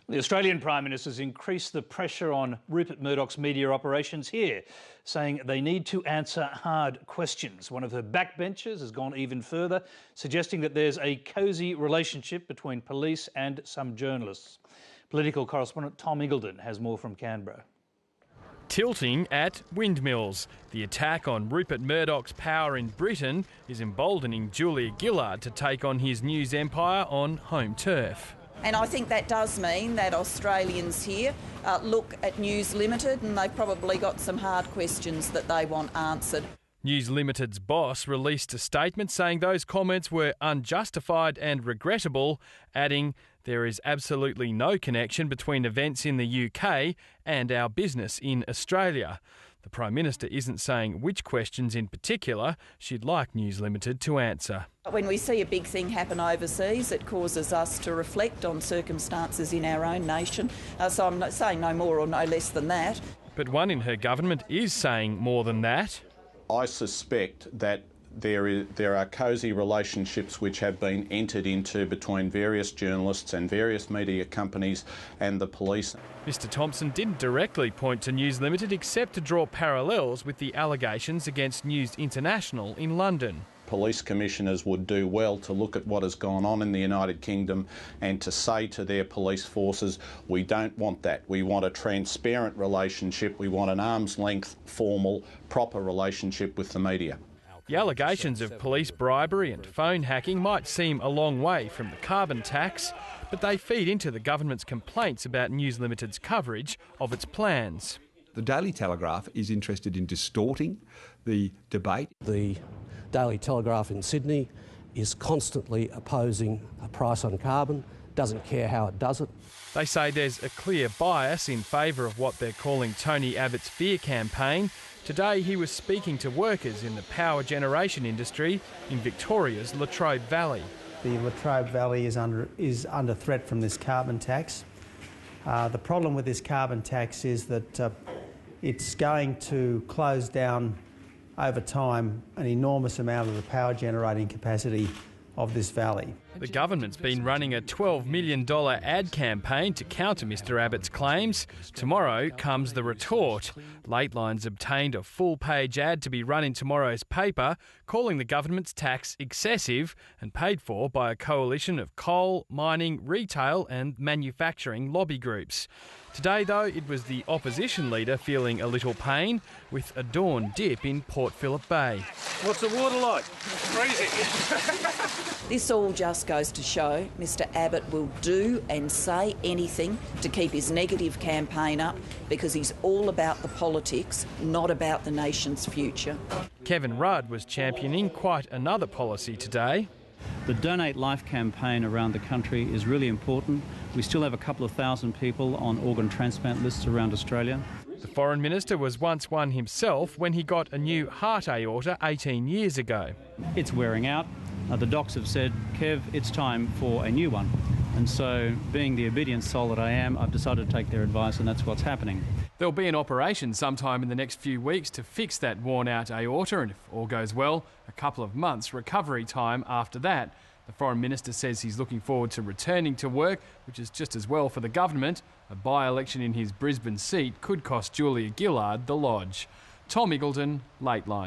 The Australian Prime Minister has increased the pressure on Rupert Murdoch's media operations here, saying they need to answer hard questions. One of her backbenchers has gone even further, suggesting that there's a cosy relationship between police and some journalists. Political correspondent Tom Eagleton has more from Canberra. Tilting at windmills. The attack on Rupert Murdoch's power in Britain is emboldening Julia Gillard to take on his news empire on home turf. And I think that does mean that Australians here look at News Limited and they've probably got some hard questions that they want answered. News Limited's boss released a statement saying those comments were unjustified and regrettable, adding, "There is absolutely no connection between events in the UK and our business in Australia." The Prime Minister isn't saying which questions in particular she'd like News Limited to answer. When we see a big thing happen overseas, it causes us to reflect on circumstances in our own nation. So I'm saying no more or no less than that. But one in her government is saying more than that. I suspect that there are cosy relationships which have been entered into between various journalists and various media companies and the police. Mr Thompson didn't directly point to News Limited except to draw parallels with the allegations against News International in London. Police commissioners would do well to look at what has gone on in the United Kingdom and to say to their police forces, we don't want that. We want a transparent relationship. We want an arm's length, formal, proper relationship with the media. The allegations of police bribery and phone hacking might seem a long way from the carbon tax, but they feed into the government's complaints about News Limited's coverage of its plans. The Daily Telegraph is interested in distorting the debate. The Daily Telegraph in Sydney is constantly opposing a price on carbon, doesn't care how it does it. They say there's a clear bias in favour of what they're calling Tony Abbott's fear campaign. Today he was speaking to workers in the power generation industry in Victoria's Latrobe Valley. The Latrobe Valley is under threat from this carbon tax. The problem with this carbon tax is that it's going to close down over time an enormous amount of the power generating capacity of this valley. The government's been running a $12 million ad campaign to counter Mr Abbott's claims. Tomorrow comes the retort. Latelines obtained a full-page ad to be run in tomorrow's paper, calling the government's tax excessive and paid for by a coalition of coal, mining, retail and manufacturing lobby groups. Today, though, it was the opposition leader feeling a little pain with a dawn dip in Port Phillip Bay. What's the water like? Freezing. This all just goes to show Mr Abbott will do and say anything to keep his negative campaign up because he's all about the politics, not about the nation's future. Kevin Rudd was championing quite another policy today. The Donate Life campaign around the country is really important. We still have a couple of thousand people on organ transplant lists around Australia. The Foreign Minister was once one himself when he got a new heart aorta 18 years ago. It's wearing out. The docs have said, Kev, it's time for a new one. And so, being the obedient soul that I am, I've decided to take their advice, and that's what's happening. There'll be an operation sometime in the next few weeks to fix that worn-out aorta, and if all goes well, a couple of months recovery time after that. The Foreign Minister says he's looking forward to returning to work, which is just as well for the government. A by-election in his Brisbane seat could cost Julia Gillard the lodge. Tom Eagleton, Lateline.